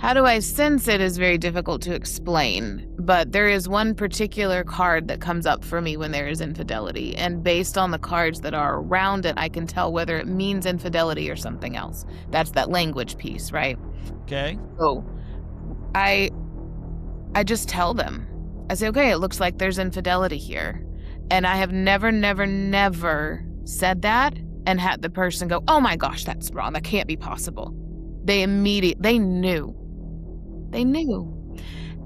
How do I sense it is very difficult to explain, but there is one particular card that comes up for me when there is infidelity, and based on the cards that are around it, I can tell whether it means infidelity or something else. That's that language piece, right? Okay. So I just tell them. I say, okay, it looks like there's infidelity here. And I have never said that and had the person go, oh my gosh, that's wrong. That can't be possible. They knew. They knew.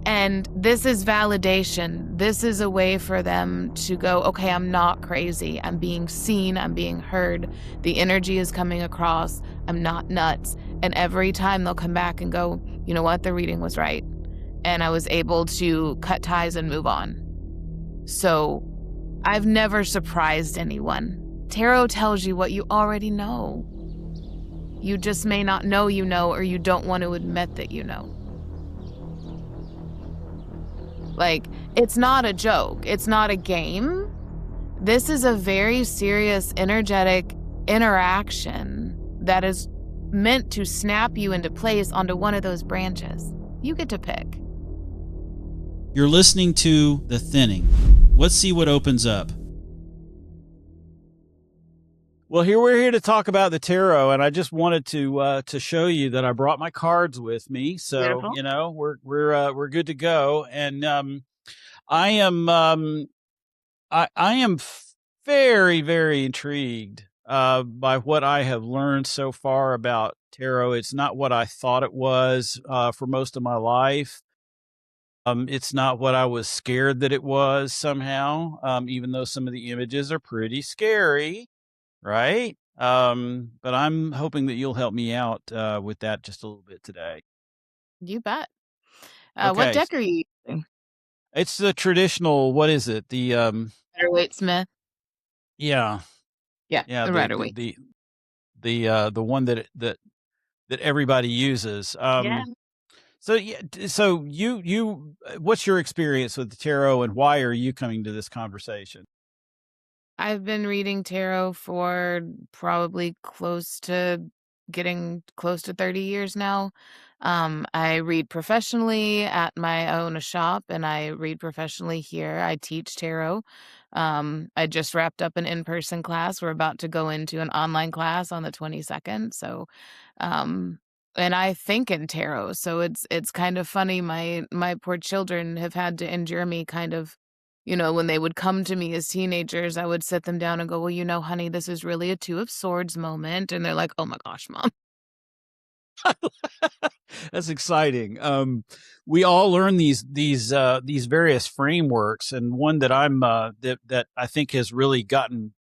And this is validation. This is a way for them to go, okay, I'm not crazy. I'm being seen. I'm being heard. The energy is coming across. I'm not nuts. And every time they'll come back and go, you know what? The reading was right. And I was able to cut ties and move on. So I've never surprised anyone. Tarot tells you what you already know. You just may not know you know, or you don't want to admit that you know. Like, it's not a joke. It's not a game. This is a very serious energetic interaction that is meant to snap you into place onto one of those branches. You get to pick. You're listening to The Thinning. Let's see what opens up. Well, we're here to talk about the tarot, and I just wanted to show you that I brought my cards with me. So, Beautiful. you know, we're good to go. And I am very, very intrigued by what I have learned so far about tarot. It's not what I thought it was for most of my life. It's not what I was scared that it was somehow, even though some of the images are pretty scary. Right. But I'm hoping that you'll help me out with that just a little bit today. You bet. Okay. What deck are you using? It's the traditional, what is it? The Rider-Waite Smith. Yeah. Yeah, the Rider-Waite. The one that everybody uses. Yeah. So you what's your experience with the tarot, and why are you coming to this conversation? I've been reading tarot for probably getting close to 30 years now. I read professionally at my own shop, and I read professionally here. I teach tarot. I just wrapped up an in-person class. We're about to go into an online class on the 22nd. So, and I think in tarot. So it's kind of funny. My poor children have had to endure me kind of. You know, when they would come to me as teenagers, I would sit them down and go, well, you know, honey, this is really a Two of Swords moment. And they're like, oh my gosh, Mom. That's exciting. We all learn these various frameworks, and one that I'm that I think has really gotten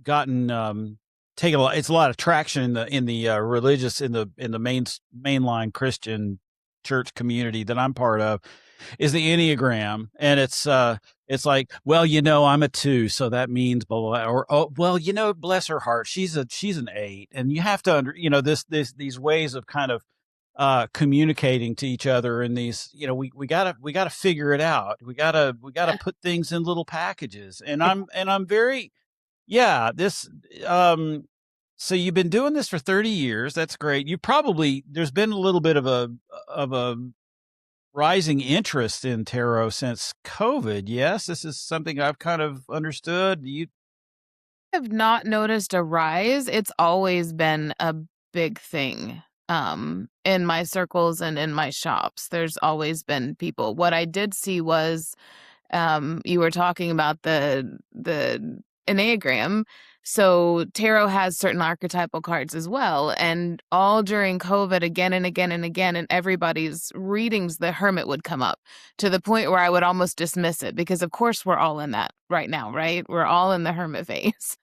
taken a lot. It's a lot of traction in the religious in the mainline Christian church community that I'm part of, is the Enneagram. And it's like, well, you know, I'm a 2, so that means blah, blah, blah. Or, oh, well, you know, bless her heart, she's an 8. And you have to these ways of kind of communicating to each other, and these, you know, we gotta figure it out. We gotta put things in little packages. And I'm very, this, so you've been doing this for 30 years. That's great. There's been a little bit of a rising interest in tarot since COVID. Yes, this is something I've kind of understood. You have not noticed a rise. It's always been a big thing in my circles and in my shops. There's always been people. What I did see was you were talking about the Enneagram. So tarot has certain archetypal cards as well. And all during COVID, again and again and again, in everybody's readings, the Hermit would come up to the point where I would almost dismiss it, because of course we're all in that right now, right? We're all in the Hermit phase.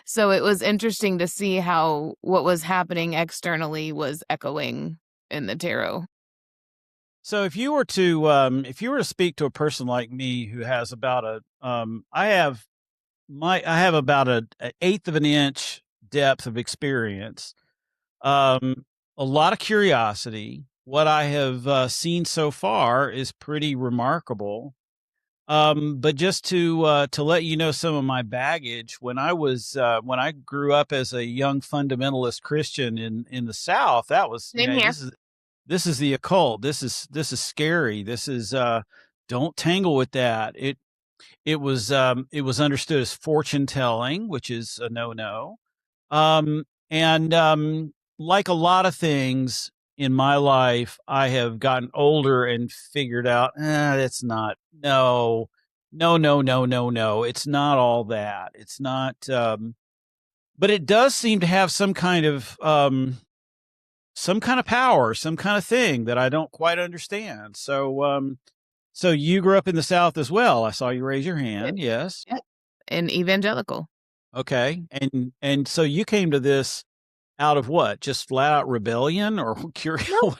So it was interesting to see how what was happening externally was echoing in the tarot. So if you were to speak to a person like me who has about I have about an eighth of an inch depth of experience, a lot of curiosity. What I have seen so far is pretty remarkable. But just to let you know some of my baggage, when I grew up as a young fundamentalist Christian in the South, that was, Same here. this is the occult. This is scary. This is don't tangle with that. It was understood as fortune telling, which is a no-no. And like a lot of things in my life, I have gotten older and figured out, it's not, no, no, no, no, no, no. It's not all that. It's not, but it does seem to have some kind of power, some kind of thing that I don't quite understand. So you grew up in the South as well. I saw you raise your hand. Yes. Yeah. And evangelical. Okay. And so you came to this out of what? Just flat out rebellion, or curious? No.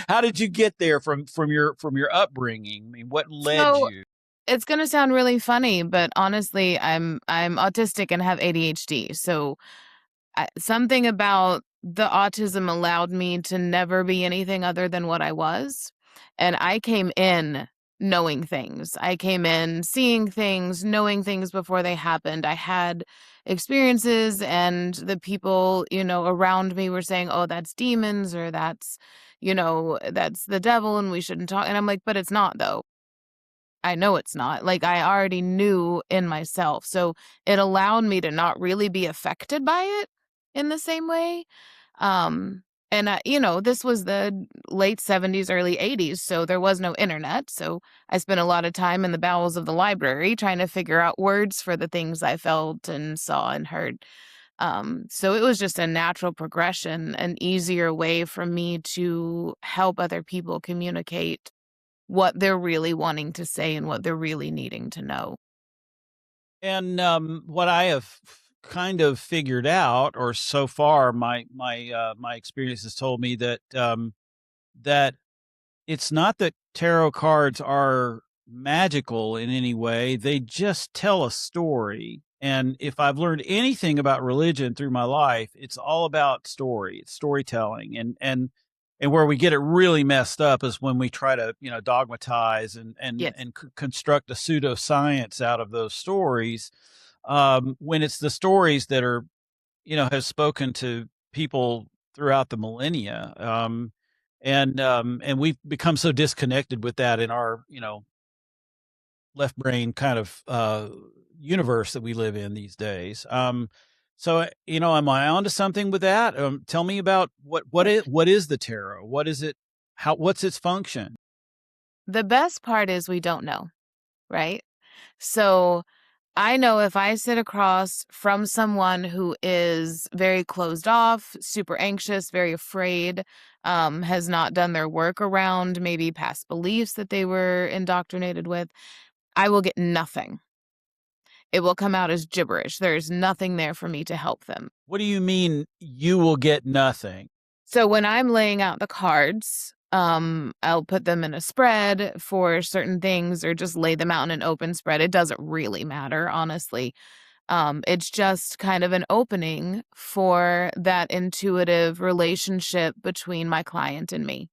How did you get there from your upbringing? I mean, what led So you? it's gonna sound really funny, but honestly, I'm autistic and have ADHD. So something about the autism allowed me to never be anything other than what I was. And I came in knowing things. I came in seeing things, knowing things before they happened. I had experiences, and the people, around me were saying, oh, that's demons, or that's the devil and we shouldn't talk. And I'm like, but it's not, though. I know it's not. Like, I already knew in myself. So it allowed me to not really be affected by it in the same way. And this was the late 70s, early 80s, so there was no internet. So I spent a lot of time in the bowels of the library trying to figure out words for the things I felt and saw and heard. So it was just a natural progression, an easier way for me to help other people communicate what they're really wanting to say and what they're really needing to know. And what I have kind of figured out, or so far, my experience has told me that it's not that tarot cards are magical in any way. They just tell a story. And if I've learned anything about religion through my life, it's all about story. It's storytelling. And where we get it really messed up is when we try to, dogmatize Yes. and construct a pseudoscience out of those stories. When it's the stories that are, have spoken to people throughout the millennia. And we've become so disconnected with that in our, left brain kind of universe that we live in these days. So am I onto something with that? Tell me about what is the tarot? What is it? What's its function? The best part is we don't know, right? So I know if I sit across from someone who is very closed off, super anxious, very afraid, has not done their work around maybe past beliefs that they were indoctrinated with, I will get nothing. It will come out as gibberish. There's nothing there for me to help them. What do you mean you will get nothing? So when I'm laying out the cards, I'll put them in a spread for certain things or just lay them out in an open spread. It doesn't really matter, honestly. It's just kind of an opening for that intuitive relationship between my client and me.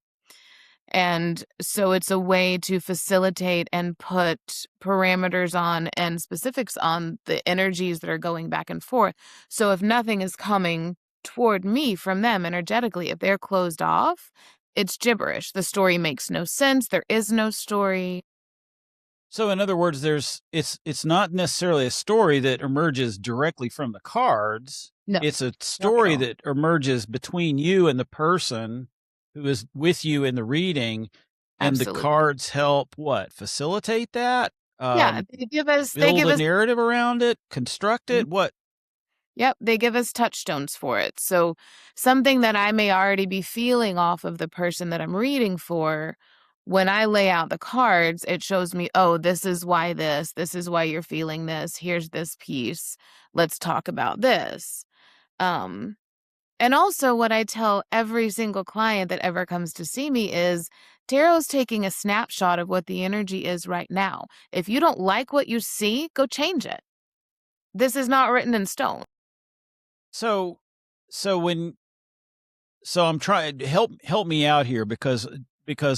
And so it's a way to facilitate and put parameters on and specifics on the energies that are going back and forth. So if nothing is coming toward me from them energetically, if they're closed off, it's gibberish. The story makes no sense. There is no story. So in other words, it's not necessarily a story that emerges directly from the cards. No, It's a not at story all. that emerges between you and the person who is with you in the reading, and the Absolutely. cards help facilitate that? Yeah, they Build give a us narrative around it, construct Mhm. it? What? Yep, they give us touchstones for it. So something that I may already be feeling off of the person that I'm reading for, when I lay out the cards, it shows me, oh, this is why you're feeling this. Here's this piece. Let's talk about this. Um, and also what I tell every single client that ever comes to see me is tarot's taking a snapshot of what the energy is right now. If you don't like what you see, go change it. This is not written in stone. So so when so I'm trying to help me out here, because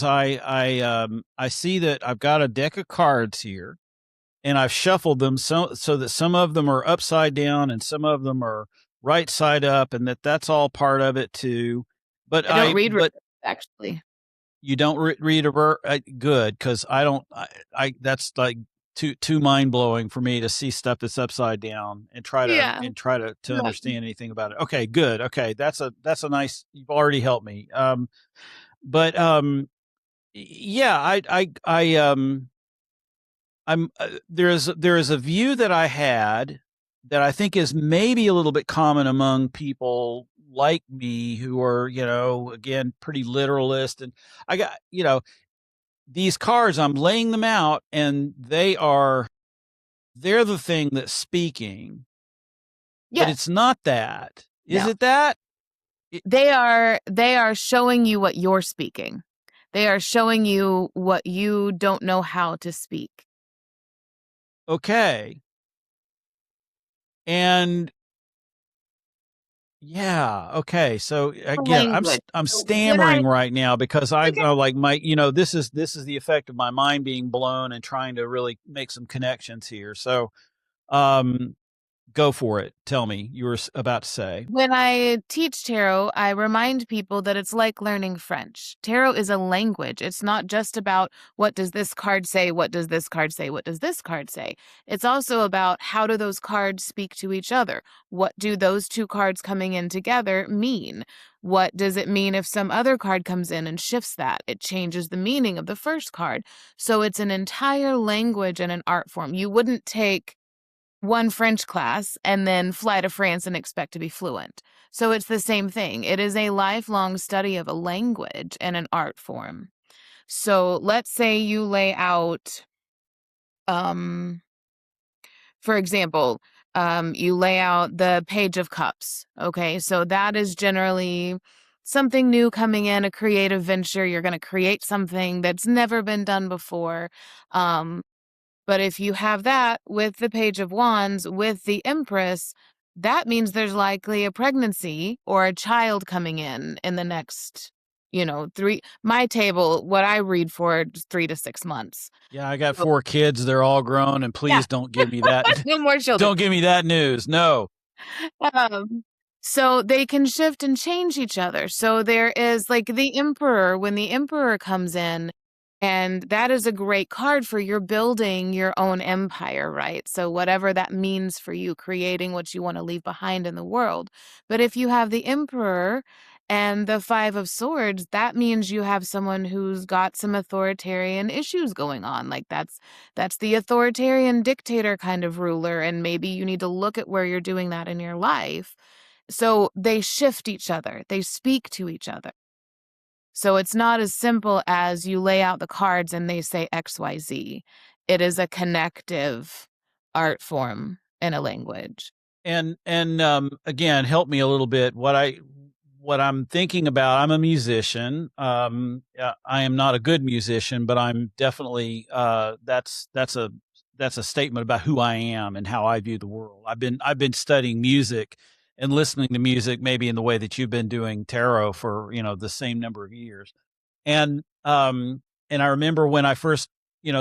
I see that I've got a deck of cards here, and I've shuffled them so that some of them are upside down and some of them are right side up, and that's all part of it too. But I don't I read but riddles. actually. You don't read a good, because I don't. That's like too mind blowing for me to see stuff that's upside down and Yeah. try to Right. understand anything about it. Okay, good. Okay, that's a nice. You've already helped me. But yeah, I'm there is a view that I had that I think is maybe a little bit common among people like me who are, again, pretty literalist. And I got, these cards, I'm laying them out and they're the thing that's speaking, but Yes. it's not that. Is No. it that? It, They are showing you what you're speaking. They are showing you what you don't know how to speak. okay. And yeah. Okay. So again, Language. I'm So when I stammering right now because I okay. like this is the effect of my mind being blown and trying to really make some connections here. So, um, go for it. Tell me, you were about to say. When I teach tarot, I remind people that it's like learning French. Tarot is a language. It's not just about what does this card say, what does this card say, what does this card say. It's also about how do those cards speak to each other? What do those two cards coming in together mean? What does it mean if some other card comes in and shifts that? It changes the meaning of the first card. So it's an entire language and an art form. You wouldn't take one French class and then fly to France and expect to be fluent. So it's the same thing. It is a lifelong study of a language and an art form. So let's say you lay out, um, for example, you lay out the Page of Cups. Okay, so that is generally something new coming in, a creative venture. You're going to create something that's never been done before. Um, But if you have that with the Page of Wands, with the Empress, that means there's likely a pregnancy or a child coming in the next, my table, what I read for is 3 to 6 months. Yeah, I got So, 4 kids. They're all grown, and yeah, please don't give me that. no more children. Don't give me that news. No. Um, so they can shift and change each other. So there is like the Emperor, when the Emperor comes in, and that is a great card for you're building your own empire, right? So whatever that means for you, creating what you want to leave behind in the world. But if you have the Emperor and the Five of Swords, that means you have someone who's got some authoritarian issues going on. Like that's the authoritarian dictator kind of ruler, and maybe you need to look at where you're doing that in your life. So they shift each other, they speak to each other. So it's not as simple as you lay out the cards and they say XYZ. It is a connective art form in a language. And again, help me a little bit. What I'm thinking about, I'm a musician. I am not a good musician, but I'm definitely that's a statement about who I am and how I view the world. I've been studying music and listening to music maybe in the way that you've been doing tarot for, the same number of years. And and I remember when I first,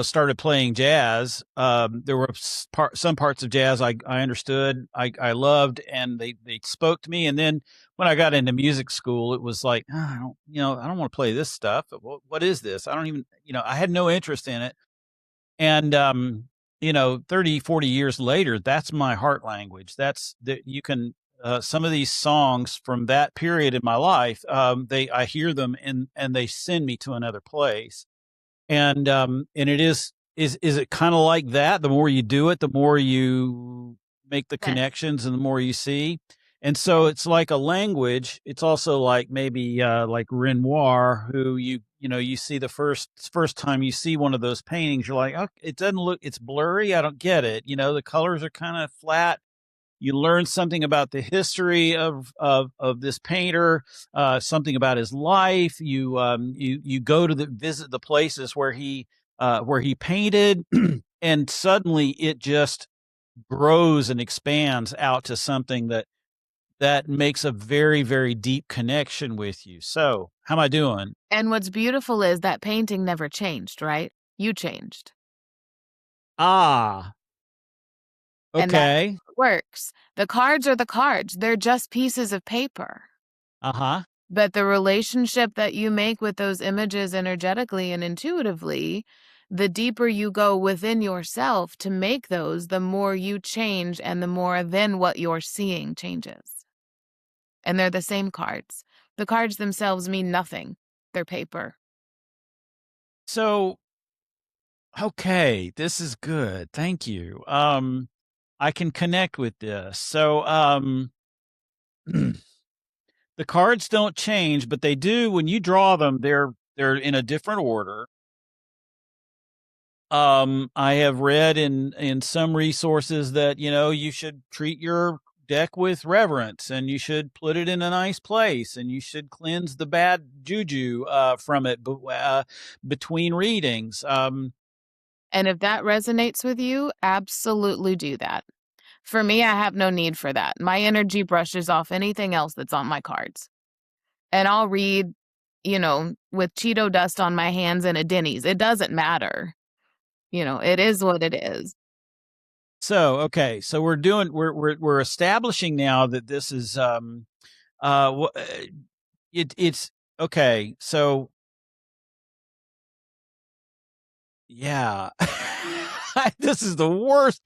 started playing jazz, there were some parts of jazz I understood, I loved, and they spoke to me. And then when I got into music school, it was like, "Ah, I don't want to play this stuff. What is this? I don't even, I had no interest in it." And 30, 40 years later, that's my heart language. That's that you can some of these songs from that period in my life, I hear them and they send me to another place. And it is it kind of like that? The more you do it, the more you make the Yes. connections and the more you see. And so it's like a language. It's also like maybe like Renoir, who you see the first time you see one of those paintings, you're like, oh, it doesn't look, it's blurry. I don't get it. The colors are kind of flat. You learn something about the history of this painter, something about his life. You go to visit the places where he painted, and suddenly it just grows and expands out to something that makes a very, very deep connection with you. So, how am I doing? And what's beautiful is that painting never changed, right? You changed. Ah, And that's okay. how it works. The cards are the cards. They're just pieces of paper. Uh huh. But the relationship that you make with those images energetically and intuitively, the deeper you go within yourself to make those, the more you change and the more then what you're seeing changes. And they're the same cards. The cards themselves mean nothing. They're paper. So, okay, this is good. Thank you. I can connect with this. So, the cards don't change, but they do when you draw them. They're in a different order. I have read in some resources that you should treat your deck with reverence, and you should put it in a nice place, and you should cleanse the bad juju from it between readings. And if that resonates with you, absolutely do that. For me, I have no need for that. My energy brushes off anything else that's on my cards. And I'll read, with Cheeto dust on my hands and a Denny's. It doesn't matter. It is what it is. So, okay, so we're establishing now that this is it's okay. So, yeah. This is the worst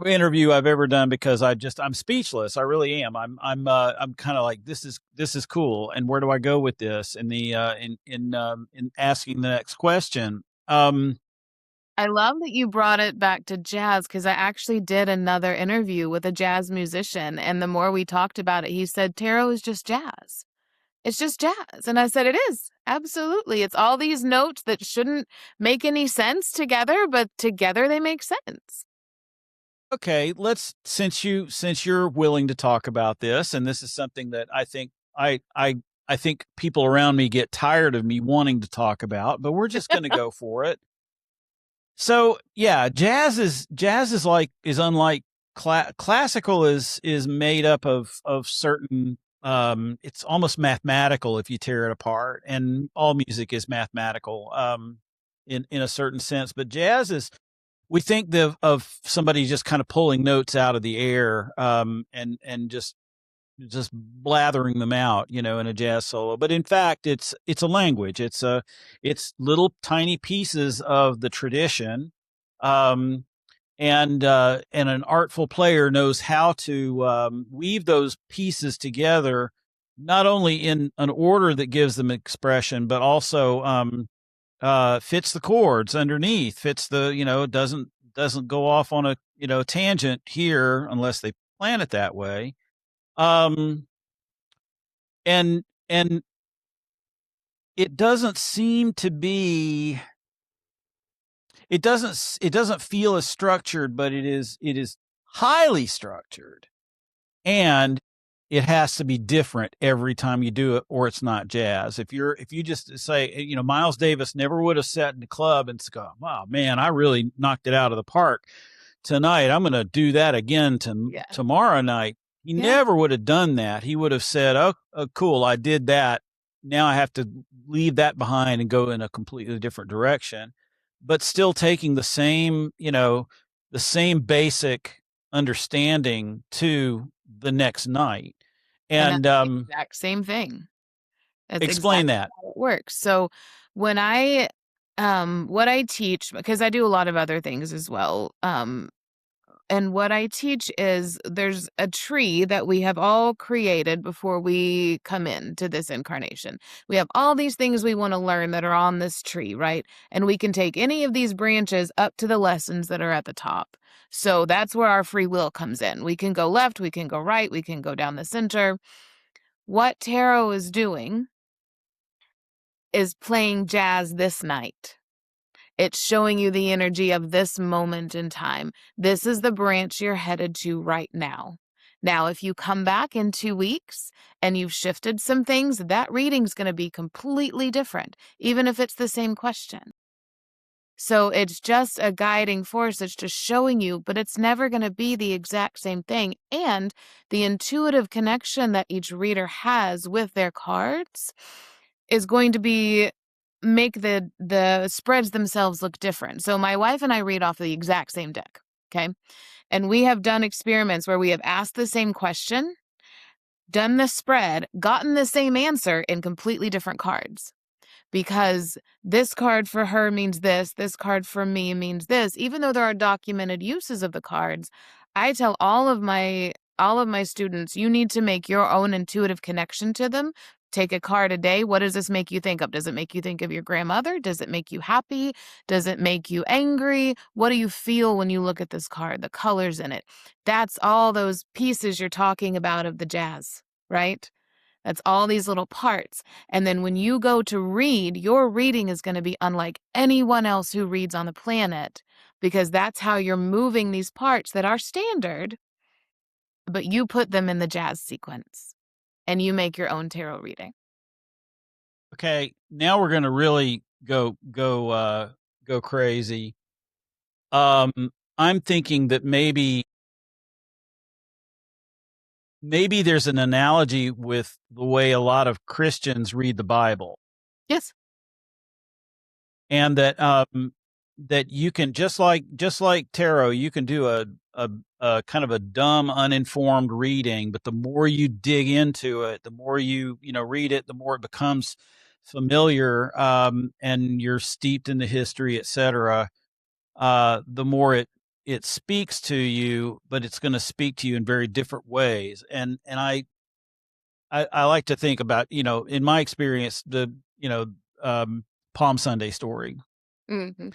interview I've ever done, because I'm speechless. I really am. I'm kind of like, this is cool. And where do I go with this? In the in asking the next question. I love that you brought it back to jazz, because I actually did another interview with a jazz musician, and the more we talked about it, he said tarot is just jazz. It's just jazz. And I said, it is. Absolutely. It's all these notes that shouldn't make any sense together, but together they make sense. Okay, since you're willing to talk about this, and this is something that I think I think people around me get tired of me wanting to talk about, but we're just going to go for it. So, yeah, jazz is unlike classical is made up of certain it's almost mathematical if you tear it apart, and all music is mathematical in a certain sense, but jazz is, we think of somebody just kind of pulling notes out of the air and just blathering them out, in a jazz solo. But in fact, it's a language. It's little tiny pieces of the tradition, and an artful player knows how to weave those pieces together, not only in an order that gives them expression, but also fits the chords underneath, fits the doesn't go off on a tangent here unless they plan it that way. And it doesn't seem to be, it doesn't feel as structured, but it is highly structured, and it has to be different every time you do it, or it's not jazz. If you just say, Miles Davis never would have sat in the club and go, "Wow, man, I really knocked it out of the park tonight. I'm going to do that again tomorrow night." He never would have done that. He would have said, oh, cool, I did that. Now I have to leave that behind and go in a completely different direction, but still taking the same basic understanding to the next night. And that's the exact same thing. That's explain exactly that. how it works. So when I what I teach, because I do a lot of other things as well, and what I teach is there's a tree that we have all created before we come into this incarnation. We have all these things we want to learn that are on this tree, right? And we can take any of these branches up to the lessons that are at the top. So that's where our free will comes in. We can go left, we can go right, we can go down the center. What tarot is doing is playing jazz this night. It's showing you the energy of this moment in time. This is the branch you're headed to right now. Now, if you come back in 2 weeks and you've shifted some things, that reading's going to be completely different, even if it's the same question. So it's just a guiding force. It's just showing you, but it's never going to be the exact same thing. And the intuitive connection that each reader has with their cards is going to make the spreads themselves look different. So my wife and I read off the exact same deck, okay? And we have done experiments where we have asked the same question, done the spread, gotten the same answer in completely different cards. Because this card for her means this card for me means this. Even though there are documented uses of the cards, I tell all of my students, you need to make your own intuitive connection to them. Take a card a day. What does this make you think of? Does it make you think of your grandmother? Does it make you happy? Does it make you angry? What do you feel when you look at this card? The colors in it. That's all those pieces you're talking about of the jazz, right? That's all these little parts. And then when you go to read, your reading is going to be unlike anyone else who reads on the planet, because that's how you're moving these parts that are standard, but you put them in the jazz sequence and you make your own tarot reading. Okay, now we're gonna really go crazy. I'm thinking that maybe there's an analogy with the way a lot of Christians read the Bible, Yes. and that you can just like tarot, you can do a kind of a dumb, uninformed reading, but the more you dig into it, the more you know read it, the more it becomes familiar, and you're steeped in the history, etc. The more it speaks to you, but it's going to speak to you in very different ways. And I like to think about, in my experience, the Palm Sunday story. Mm-hmm.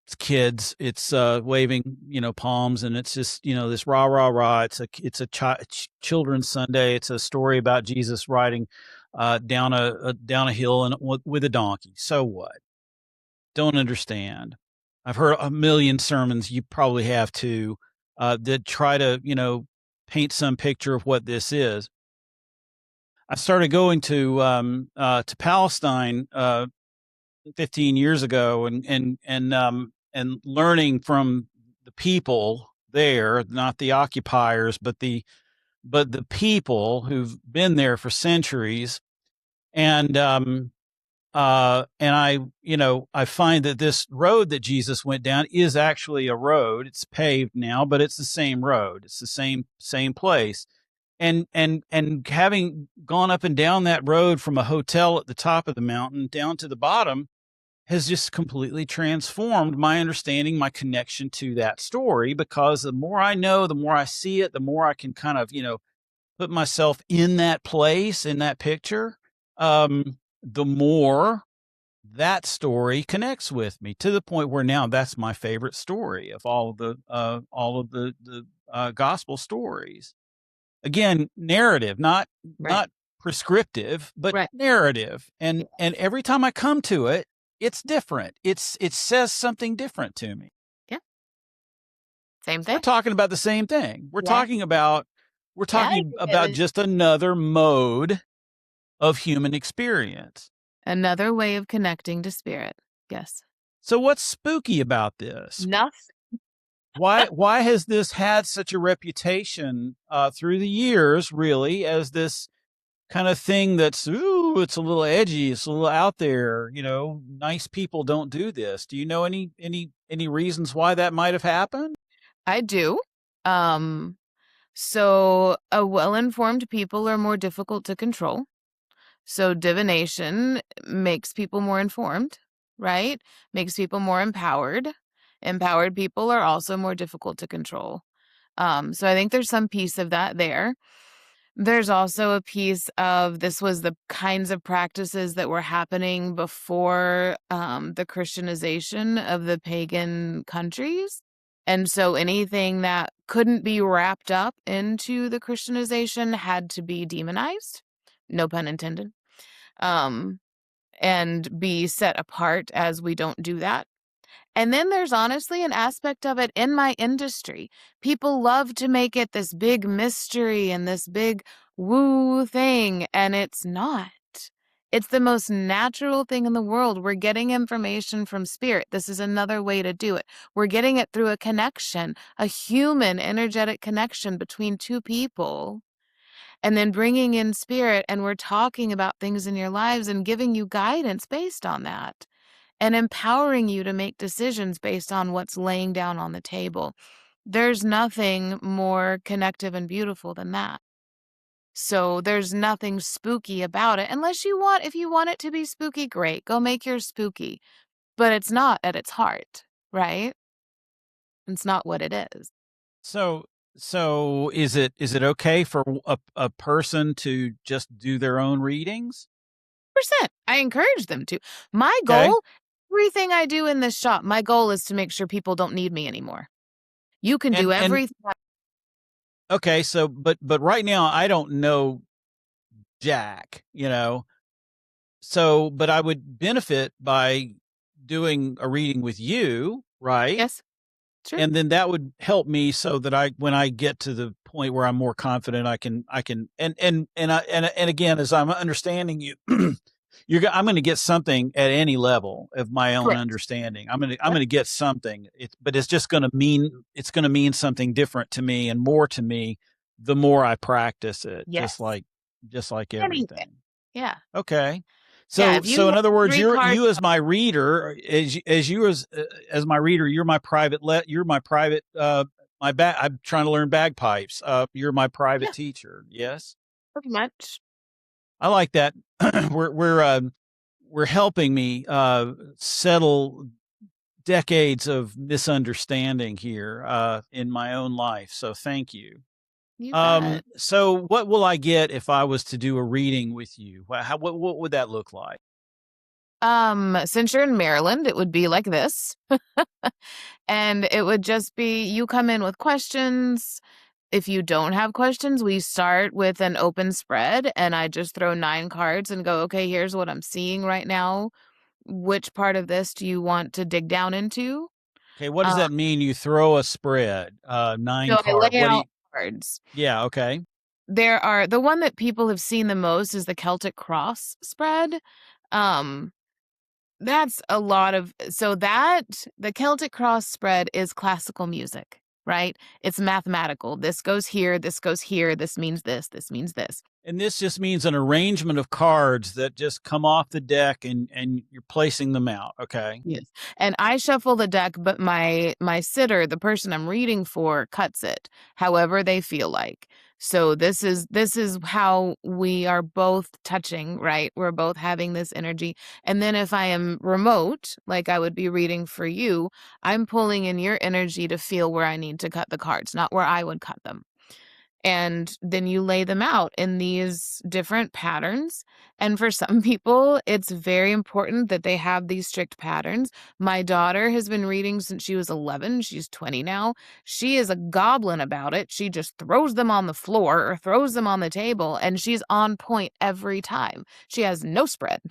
It's kids, it's waving, palms, and it's just, this rah rah rah. It's a children's Sunday. It's a story about Jesus riding down a hill and with a donkey. So what? Don't understand. I've heard a million sermons, you probably have too, that try to, paint some picture of what this is. I started going to Palestine 15 years ago, and learning from the people there, not the occupiers, but the people who've been there for centuries. And I find that this road that Jesus went down is actually a road. It's paved now, but it's the same road. It's the same place. And having gone up and down that road from a hotel at the top of the mountain down to the bottom has just completely transformed my understanding, my connection to that story, because the more I know, the more I see it, the more I can kind of, put myself in that place, in that picture. The more that story connects with me, to the point where now that's my favorite story of all of the gospel stories. Again, narrative, not Right. not prescriptive, but Right. narrative. And every time I come to it, it's different. It says something different to me. Yeah. Same We're thing. talking about the same thing. We're Yeah. talking about just another mode of human experience. Another way of connecting to spirit. Yes. So what's spooky about this? Nothing. Why has this had such a reputation through the years, really, as this kind of thing that's, ooh, it's a little edgy, it's a little out there, nice people don't do this. Do you know any reasons why that might have happened? I do. So a well-informed people are more difficult to control. So divination makes people more informed, right? Makes people more empowered. Empowered people are also more difficult to control. So I think there's some piece of that there. There's also a piece of this was the kinds of practices that were happening before the Christianization of the pagan countries. And so anything that couldn't be wrapped up into the Christianization had to be demonized, no pun intended, and be set apart as we don't do that. And then there's honestly an aspect of it in my industry. People love to make it this big mystery and this big woo thing, and it's not. It's the most natural thing in the world. We're getting information from spirit. This is another way to do it. We're getting it through a connection, a human energetic connection between two people, and then bringing in spirit, and we're talking about things in your lives and giving you guidance based on that, and empowering you to make decisions based on what's laying down on the table. There's nothing more connective and beautiful than that. So there's nothing spooky about it unless if you want it to be spooky, great. Go make yours spooky. But it's not at its heart, right? It's not what it is. So is it okay for a person to just do their own readings? Percent. I encourage them to. My Okay. goal, everything I do in this shop, my goal is to make sure people don't need me anymore. You can do And everything. okay, so but right now I don't know jack, you know. So, but I would benefit by doing a reading with you, right? Yes, sure. And then that would help me so that when I get to the point where I'm more confident, I can, and again, as I'm understanding you, I'm going to get something at any level of my own Correct. understanding. I'm Yep. going to get something, but it's going to mean something different to me and more to me the more I practice it, just Yes. like Anything. everything. Yeah. Okay. Yeah. So If you in have other words, 3 cards, you as my reader, as my reader, you're my private I'm trying to learn bagpipes. You're my private yeah, teacher. Yes. pretty much. I like that. We're helping me settle decades of misunderstanding here in my own life. So thank you. You bet. So what will I get if I was to do a reading with you? What would that look like? Since you're in Maryland, it would be like this. And it would just be you come in with questions. If you don't have questions, we start with an open spread and I just throw 9 cards and go, okay, here's what I'm seeing right now. Which part of this do you want to dig down into? Okay, what does Uh, that mean? You throw a spread, 9 so I card. lay What do you out cards. Yeah, okay. There are the one that people have seen the most is the Celtic cross spread. Um, that's a lot of so that the Celtic cross spread is classical music, right? It's mathematical. This goes here, this goes here, this means this, this means this. And this just means an arrangement of cards that just come off the deck and you're placing them out, okay? Yes. And I shuffle the deck, but my sitter, the person I'm reading for, cuts it however they feel like. So this is how we are both touching, right? We're both having this energy. And then if I am remote, like I would be reading for you, I'm pulling in your energy to feel where I need to cut the cards, not where I would cut them. And then you lay them out in these different patterns. And for some people, it's very important that they have these strict patterns. My daughter has been reading since she was 11. She's 20 now. She is a goblin about it. She just throws them on the floor or throws them on the table, and she's on point every time. She has no spread.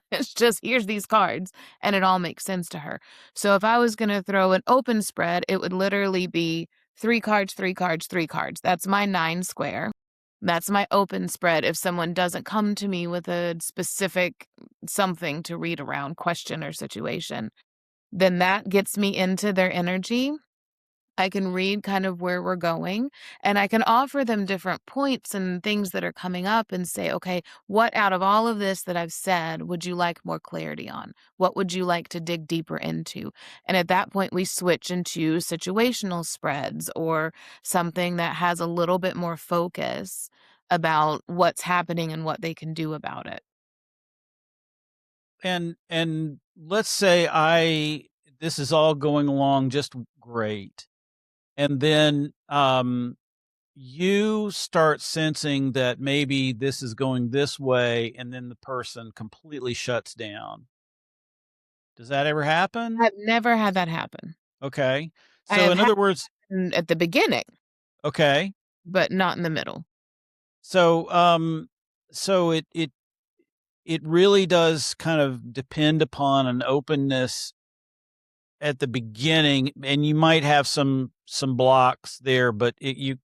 It's just, here's these cards, and it all makes sense to her. So if I was going to throw an open spread, it would literally be 3 cards, 3 cards, 3 cards. That's my 9 square. That's my open spread if someone doesn't come to me with a specific something to read around, question or situation. Then that gets me into their energy. I can read kind of where we're going, and I can offer them different points and things that are coming up and say, okay, what out of all of this that I've said would you like more clarity on? What would you like to dig deeper into? And at that point, we switch into situational spreads or something that has a little bit more focus about what's happening and what they can do about it. And let's say I this is all going along just great. And then you start sensing that maybe this is going this way and then the person completely shuts down. Does that ever happen? I've never had that happen. Okay. I So have in had other words, it at the beginning, okay. but not in the middle. So so it really does kind of depend upon an openness at the beginning, and you might have some blocks there, but you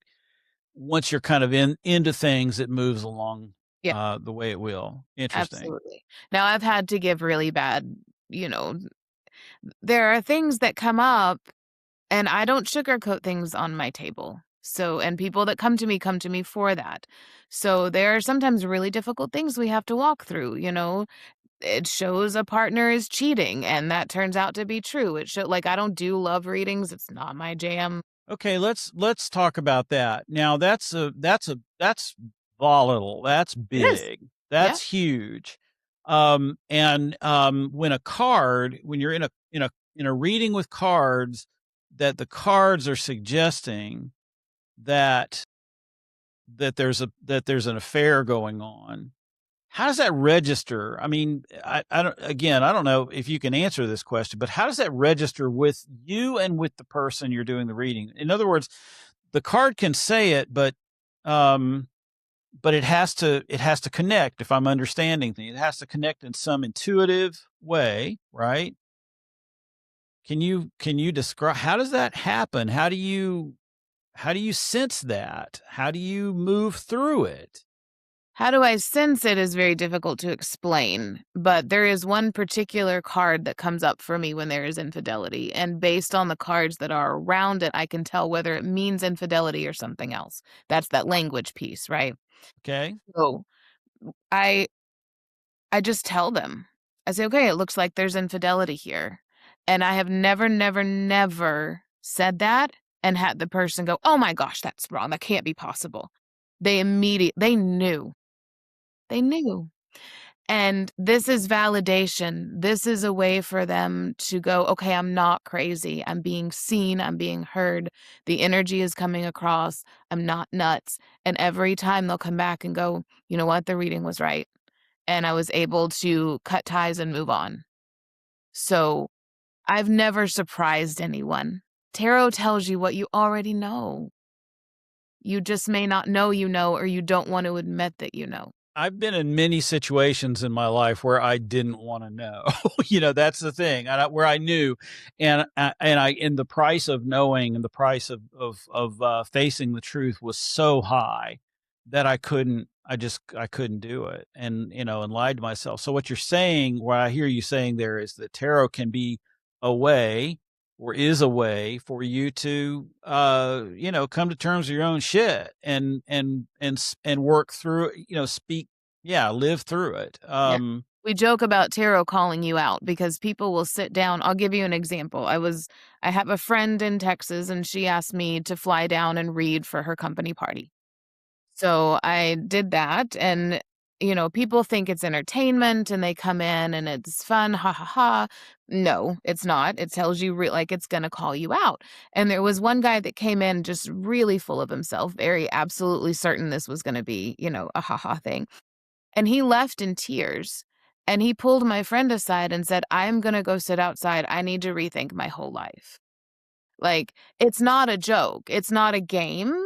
once you're kind of into things, it moves along Yeah. the way it will. Interesting. Absolutely. Now I've had to give really bad, you know, there are things that come up and I don't sugarcoat things on my table. So, and people that come to me for that. So there are sometimes really difficult things we have to walk through, you know. It shows a partner is cheating and that turns out to be true. It show like I don't do love readings. It's not my jam. Okay, let's talk about that. Now that's volatile. That's It is. big. Yeah. That's huge. When when you're in a reading with cards, that the cards are suggesting that that there's an affair going on. How does that register? I mean, I don't, again, I don't know if you can answer this question, but how does that register with you and with the person you're doing the reading? In other words, the card can say it, um, but it has to connect. If I'm understanding things, it has to connect in some intuitive way, right? Can you describe how does that happen? How do you sense that? How do you move through it? How do I sense it is very difficult to explain, but there is one particular card that comes up for me when there is infidelity, and based on the cards that are around it, I can tell whether it means infidelity or something else. That's that language piece, right? Okay. So I I just tell them. I say, "Okay, it looks like there's infidelity here." And I have never, never, never said that and had the person go, "Oh my gosh, that's wrong. That can't be possible." They knew. They knew. And this is validation. This is a way for them to go, "Okay, I'm not crazy. I'm being seen. I'm being heard. The energy is coming across. I'm not nuts." And every time they'll come back and go, "You know what? The reading was right." And I was able to cut ties and move on. So I've never surprised anyone. Tarot tells you what you already know. You just may not know you know, or you don't want to admit that you know. I've been in many situations in my life where I didn't wanna know. You know, that's the thing, where I knew, and the price of knowing and the price of facing the truth was so high that I couldn't do it, and, you know, and lied to myself. So what you're saying, what I hear you saying there is that tarot can be a way, or is a way for you to, you know, come to terms with your own shit and work through, you know, live through it. Yeah. We joke about tarot calling you out because people will sit down. I'll give you an example. I have a friend in Texas and she asked me to fly down and read for her company party. So I did that and people think it's entertainment and they come in and it's fun, ha ha ha. No, it's not. It tells you like it's going to call you out. And there was one guy that came in just really full of himself, very absolutely certain this was going to be, a ha ha thing. And he left in tears. And he pulled my friend aside and said, "I'm going to go sit outside. I need to rethink my whole life." Like, it's not a joke. It's not a game.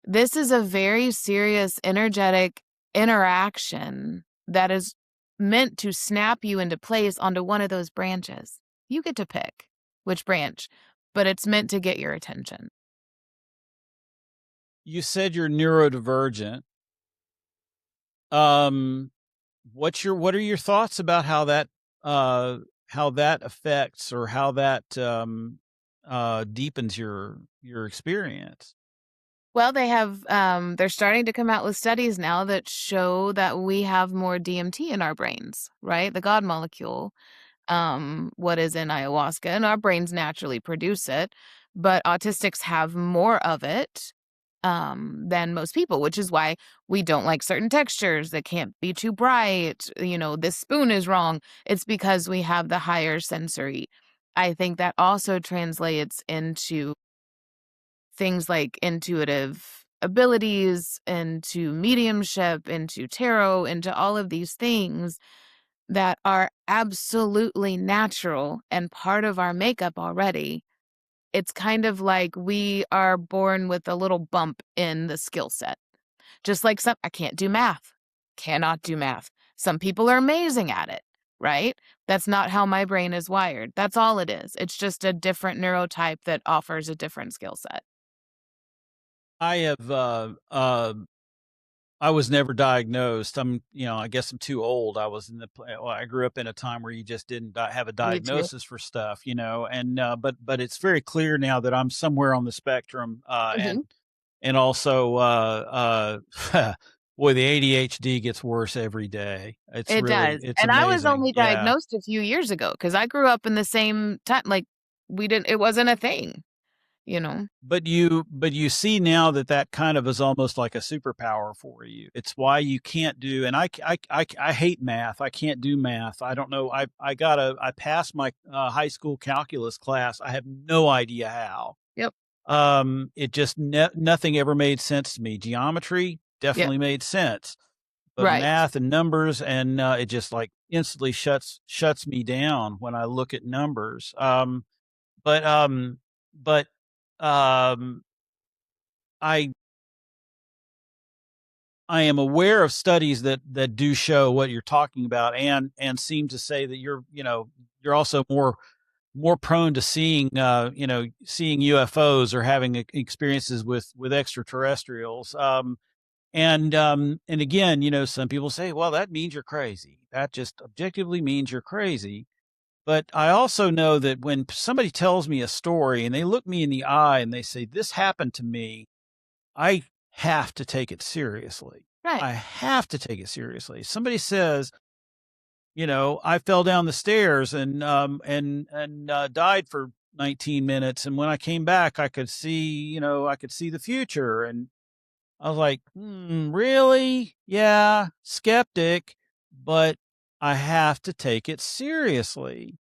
This is a very serious, energetic interaction that is meant to snap you into place onto one of those branches. You get to pick which branch, but it's meant to get your attention. You said you're neurodivergent. Um, what are your thoughts about how that affects, or how that, deepens your experience? Well, they're starting to come out with studies now that show that we have more DMT in our brains, right? The God molecule, what is in ayahuasca, and our brains naturally produce it, but autistics have more of it than most people, which is why we don't like certain textures that can't be too bright. This spoon is wrong. It's because we have the higher sensory. I think that also translates into things like intuitive abilities, into mediumship, into tarot, into all of these things that are absolutely natural and part of our makeup already. It's kind of like we are born with a little bump in the skill set. Just like I can't do math, cannot do math. Some people are amazing at it, right? That's not how my brain is wired. That's all it is. It's just a different neurotype that offers a different skill set. I have, I was never diagnosed. I guess I'm too old. I grew up in a time where you just didn't have a Me too. diagnosis for stuff, but it's very clear now that I'm somewhere on the spectrum, Mhm. and also, boy, the ADHD gets worse every day. It does, it's and I was amazing. only Yeah. diagnosed a few years ago because I grew up in the same time, like, it wasn't a thing. you know? But you see now that that kind of is almost like a superpower for you. It's why you can't do, and I hate math. I can't do math. I don't know. I passed my high school calculus class. I have no idea how. Yep. It just nothing ever made sense to me. Geometry Yep. definitely made sense, but Right. math and numbers, and it just like instantly shuts me down when I look at numbers. But but um, I I am aware of studies that do show what you're talking about, and seem to say that you're also more prone to seeing seeing UFOs or having experiences with extraterrestrials. And again, some people say, well, that means you're crazy. That just objectively means you're crazy. But I also know that when somebody tells me a story and they look me in the eye and they say, this happened to me, I have to take it seriously. Right. I have to take it seriously. Somebody says, I fell down the stairs and died for 19 minutes, and when I came back, I could see the future, and I was like, really? Yeah, skeptic, but I have to take it seriously.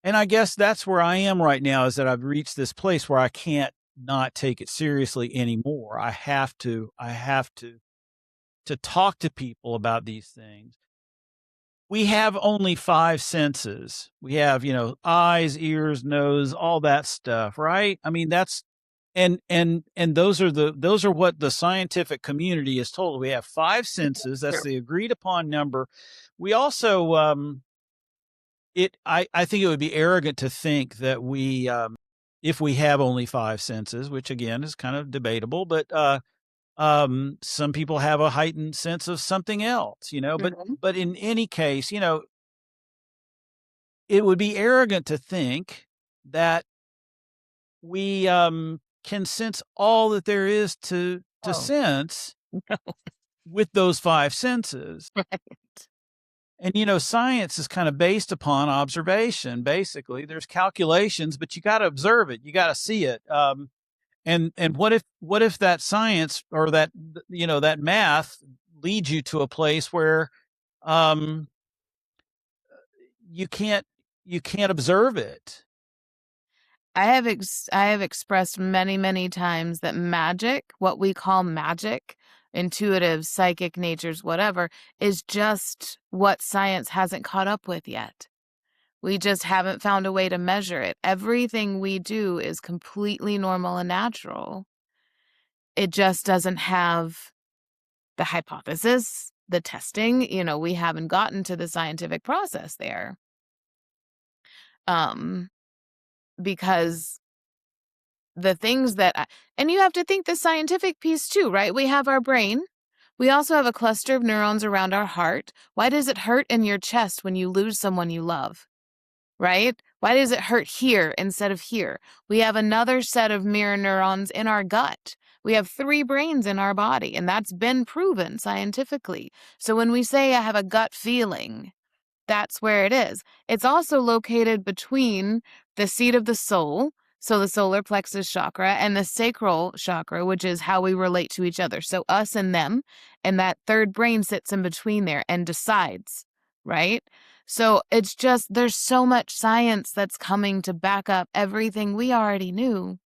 And I guess that's where I am right now, is that I've reached this place where I can't not take it seriously anymore. I have to talk to people about these things. We have only 5 senses. We have, eyes, ears, nose, all that stuff, right? I mean, that's and those are what the scientific community is told. We have 5 senses. That's True. the agreed upon number. We also I think it would be arrogant to think that if we have only 5 senses, which again is kind of debatable, but some people have a heightened sense of something else, Mhm. but in any case, it would be arrogant to think that we can sense all that there is to Oh, sense with those 5 senses. right. And science is kind of based upon observation. Basically, there's calculations, but you got to observe it. You got to see it. And what if that science, or that math leads you to a place where um, you can't observe it? I have expressed many, many times that magic, what we call magic, intuitive, psychic natures, whatever, is just what science hasn't caught up with yet. We just haven't found a way to measure it. Everything we do is completely normal and natural. It just doesn't have the hypothesis, the testing. We haven't gotten to the scientific process there. Um, because the things that and you have to think the scientific piece too, right? We have our brain. We also have a cluster of neurons around our heart. Why does it hurt in your chest when you lose someone you love? Right? Why does it hurt here instead of here? We have another set of mirror neurons in our gut. We have 3 brains in our body, and that's been proven scientifically. So when we say I have a gut feeling, that's where it is. It's also located between the seat of the soul, so the solar plexus chakra, and the sacral chakra, which is how we relate to each other. So us and them, and that third brain sits in between there and decides, right? So it's just, there's so much science that's coming to back up everything we already knew,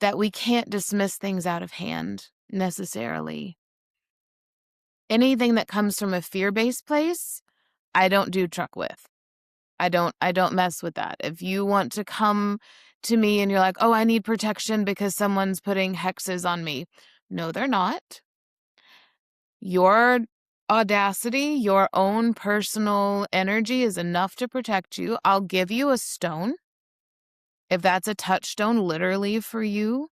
that we can't dismiss things out of hand necessarily. Anything that comes from a fear-based place, I don't do truck with. I don't mess with that. If you want to come to me and you're like, "Oh, I need protection because someone's putting hexes on me." No, they're not. Your audacity, your own personal energy is enough to protect you. I'll give you a stone. If that's a touchstone literally for you,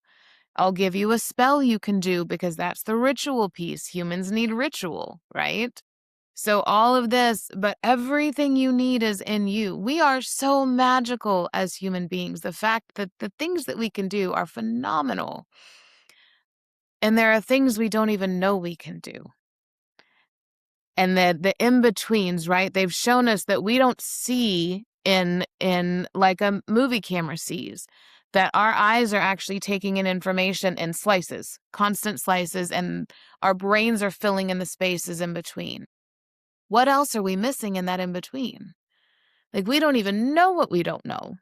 I'll give you a spell you can do because that's the ritual piece. Humans need ritual, right? So all of this, but everything you need is in you. We are so magical as human beings. The fact that the things that we can do are phenomenal. And there are things we don't even know we can do. And the in-betweens, right? They've shown us that we don't see in like a movie camera sees. that our eyes are actually taking in information in slices, constant slices, and our brains are filling in the spaces in between. What else are we missing in that in between? Like, we don't even know what we don't know.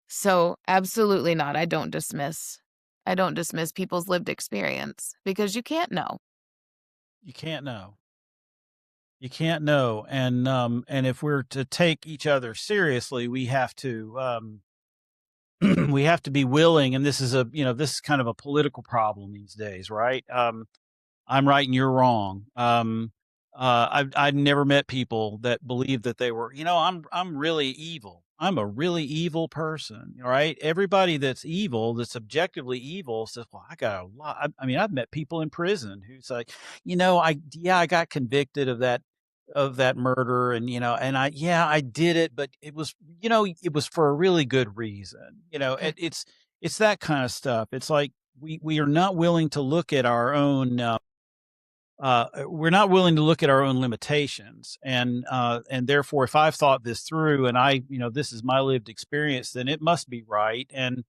So absolutely not. I don't dismiss people's lived experience, because you can't know. You can't know. You can't know. And if we're to take each other seriously, we have to we have to be willing, and this is this is kind of a political problem these days, right? I'm right and you're wrong. I've never met people that believe that they were, I'm really evil. I'm a really evil person, right? Everybody that's evil, that's objectively evil, says, "Well, I got a lot." I mean, I've met people in prison who's like, I got convicted of that murder, and I did it, but it was, it was for a really good reason. It's that kind of stuff. It's like we are not willing to look at our own. We're not willing to look at our own limitations, and therefore, if I've thought this through, and this is my lived experience, then it must be right. And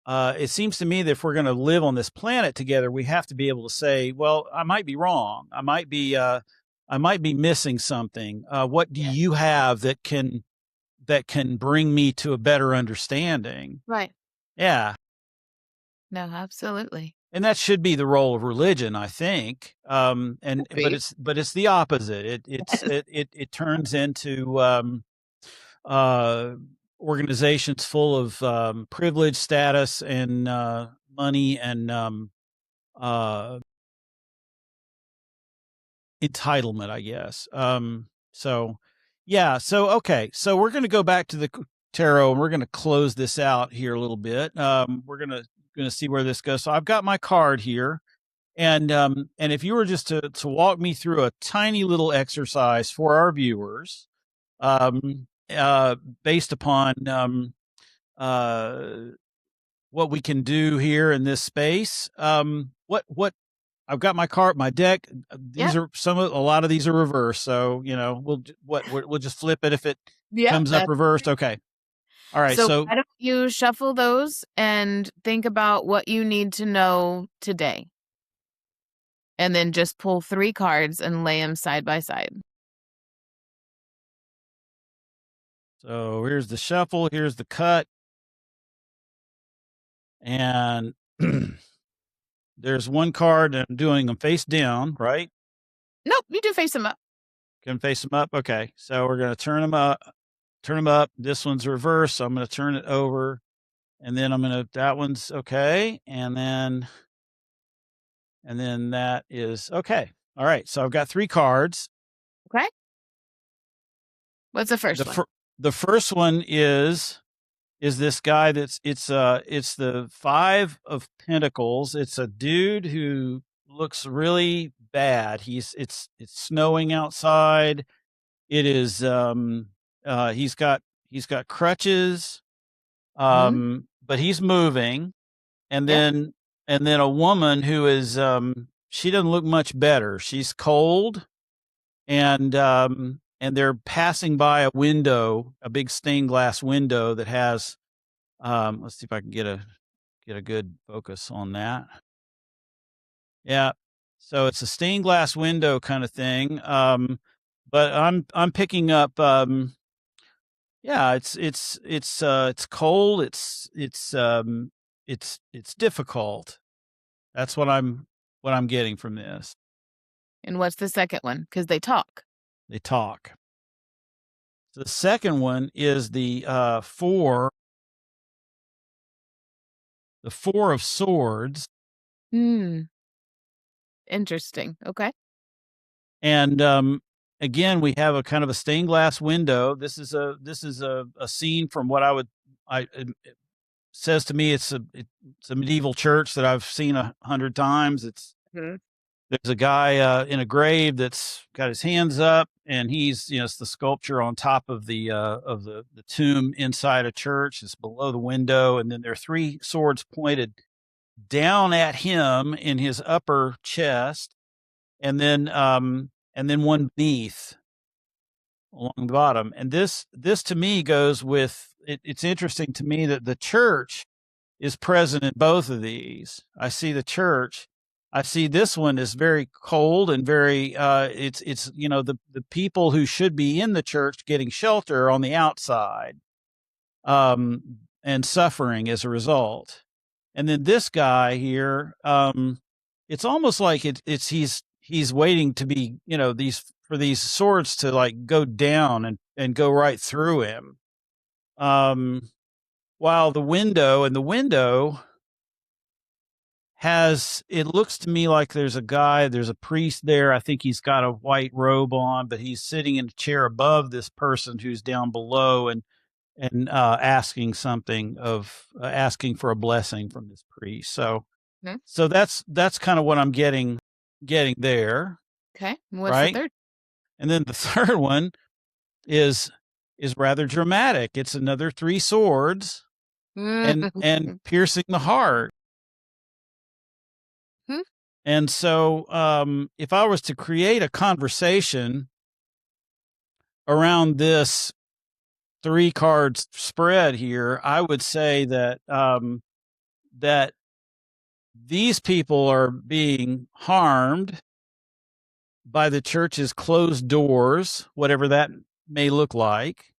it seems to me that if we're going to live on this planet together, we have to be able to say, well, I might be wrong. I might be missing something. What do you have that can bring me to a better understanding? Right. Yeah. No, absolutely. And that should be the role of religion, I think. But it's the opposite. It turns into organizations full of privilege, status, and money, and entitlement, I guess. Okay. So we're going to go back to the tarot, and we're going to close this out here a little bit. We're going to see where this goes. So I've got my card here, and if you were just to walk me through a tiny little exercise for our viewers, based upon what we can do here in this space, what I've got my card, my deck. These are a lot of these are reversed, so we'll just flip it if it comes up reversed. Okay. All right. So why don't you shuffle those and think about what you need to know today? And then just pull 3 cards and lay them side by side. So here's the shuffle. Here's the cut. And there's one card, and I'm doing them face down, right? Nope, you do face them up. Can face them up? Okay. So we're going to turn them up. This one's reversed, so I'm going to turn it over. And then that one's okay. And then that is okay. All right. So I've got 3 cards. Okay. What's the first one? The first one is this guy it's the 5 of Pentacles. It's a dude who looks really bad. It's snowing outside. It is he's got crutches. But he's moving. And then a woman who is she doesn't look much better. She's cold, and they're passing by a window, a big stained glass window that has let's see if I can get a good focus on that. Yeah. So it's a stained glass window kind of thing. But I'm picking up yeah, it's cold. It's difficult. That's what I'm getting from this. And what's the second one? Because they talk. They talk. The second one is the 4 of Swords. Interesting. Okay. And again, we have a kind of a stained glass window. This is a scene from what it says to me it's a medieval church that I've seen 100 times. There's a guy in a grave that's got his hands up, and he's it's the sculpture on top of the tomb inside a church. It's below the window, and then there are 3 swords pointed down at him in his upper chest, and then one beneath along the bottom. And this to me goes with it. It's interesting to me that the church is present in both of these. I see the church. I see this one is very cold and very it's the people who should be in the church getting shelter on the outside, and suffering as a result. And then this guy here, it's almost like it's he's waiting to be, these swords to like go down and go right through him. While the window it looks to me like there's a priest there. I think he's got a white robe on, but he's sitting in a chair above this person who's down below and asking asking for a blessing from this priest. So Mhm. so that's kind of what I'm getting there, Okay. What's the right? third? And then the third one is rather dramatic. It's another three swords and piercing the heart. Hmm? And so if I was to create a conversation around this three cards spread here, I would say that that these people are being harmed by the church's closed doors, whatever that may look like,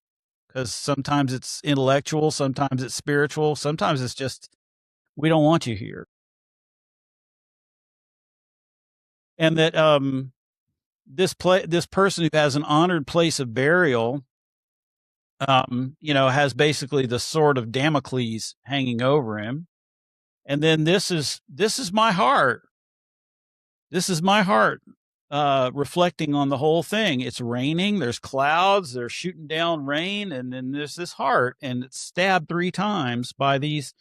because sometimes it's intellectual, sometimes it's spiritual, sometimes it's just, we don't want you here. And that this person who has an honored place of burial, has basically the sword of Damocles hanging over him. And then this is my heart. This is my heart, reflecting on the whole thing. It's raining. There's clouds. They're shooting down rain, and then there's this heart, and it's stabbed 3 times by these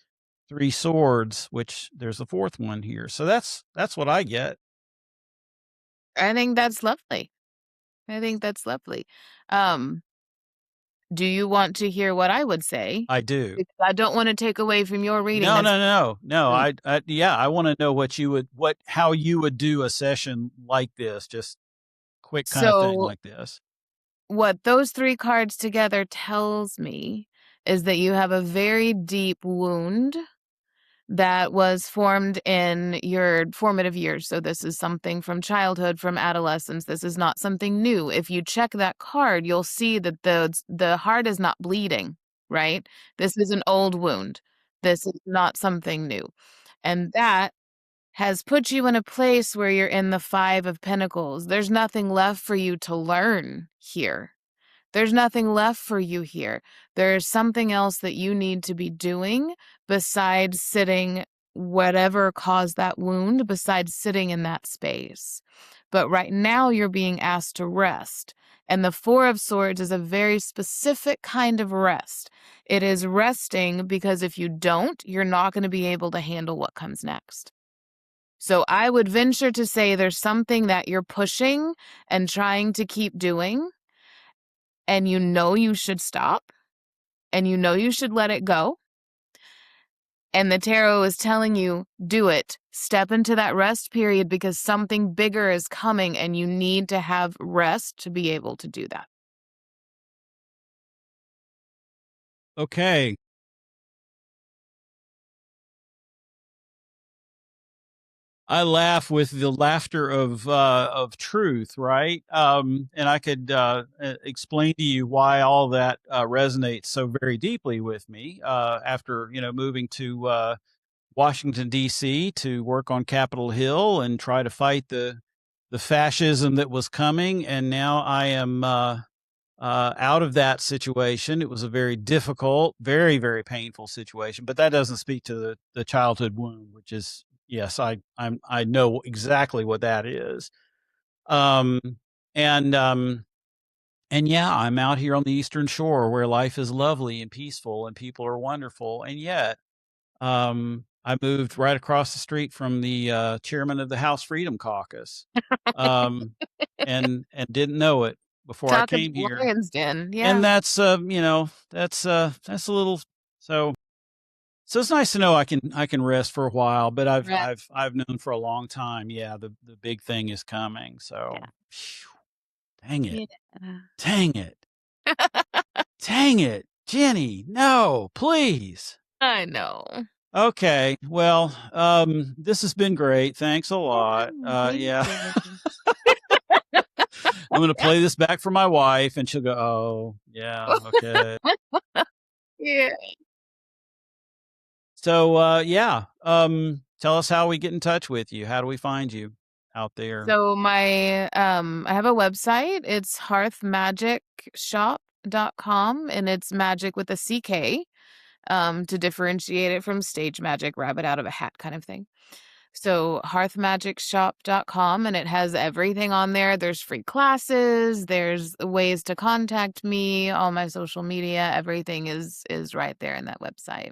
3 swords. Which there's a 4th one here. So that's what I get. I think that's lovely. I think that's lovely. Do you want to hear what I would say? I do. Because I don't want to take away from your reading. No, That's no, no, no. great. I want to know how you would do a session like this, just quick kind of thing So like this. what those 3 cards together tells me is that you have a very deep wound that was formed in your formative years. So this is something from childhood, from adolescence. This is not something new. If you check that card, you'll see that the heart is not bleeding, right? This is an old wound. This is not something new. And that has put you in a place where you're in the 5 of Pentacles. There's nothing left for you to learn here. There's nothing left for you here. There's something else that you need to be doing besides sitting, whatever caused that wound, besides sitting in that space. But right now you're being asked to rest. And the 4 of Swords is a very specific kind of rest. It is resting because if you don't, you're not going to be able to handle what comes next. So I would venture to say there's something that you're pushing and trying to keep doing, and you know you should stop, and you know you should let it go. And the tarot is telling you, do it. Step into that rest period because something bigger is coming and you need to have rest to be able to do that. Okay. I laugh with the laughter of truth, right? And I could explain to you why all that resonates so very deeply with me after moving to Washington D.C. to work on Capitol Hill and try to fight the fascism that was coming, and now I am out of that situation. It was a very difficult, very, very painful situation, but that doesn't speak to the childhood wound, which is, yes, I know exactly what that is. Um, and, um, and yeah, I'm out here on the Eastern Shore where life is lovely and peaceful and people are wonderful. And yet, I moved right across the street from the chairman of the House Freedom Caucus, um, and didn't know it before I Talk about came here. Lion's Den. And Yeah. that's a little, so it's nice to know I can rest for a while, but Right. I've known for a long time. Yeah, the big thing is coming. So, Yeah. phew, dang it, Yeah. dang it, dang it, Jenny, no, please. I know. Okay. Well, this has been great. Thanks a lot. Yeah, thank Yeah. you. I'm going to play this back for my wife and she'll go, "Oh, yeah, okay." Yeah. So, yeah. Tell us how we get in touch with you. How do we find you out there? So I have a website. It's hearthmagicshop.com, and it's magic with a CK, to differentiate it from stage magic, rabbit out of a hat kind of thing. So hearthmagicshop.com, and it has everything on there. There's free classes, there's ways to contact me, all my social media, everything is right there in that website.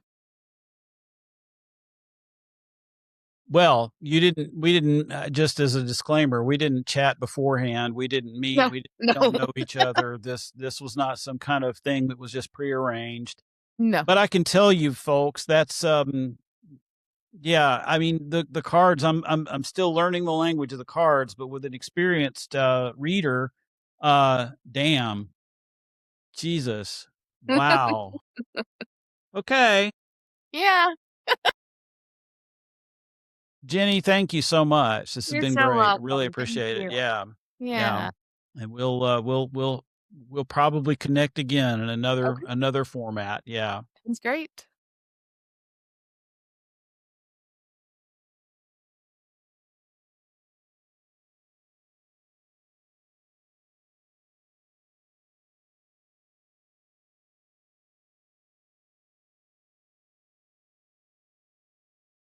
Well, we didn't, just as a disclaimer, we didn't chat beforehand. We didn't meet. No, We don't no, know each other. This was not some kind of thing that was just prearranged. no. But I can tell you folks, that's, yeah, I mean, the cards, I'm still learning the language of the cards, but with an experienced, reader, damn, Jesus. Wow. Okay. Yeah, Jeni, thank you so much. This has you're been so great. Really welcome. Thank appreciate it. you. Yeah. Yeah. Yeah, And we'll probably connect again in okay, another format. Yeah. it's great.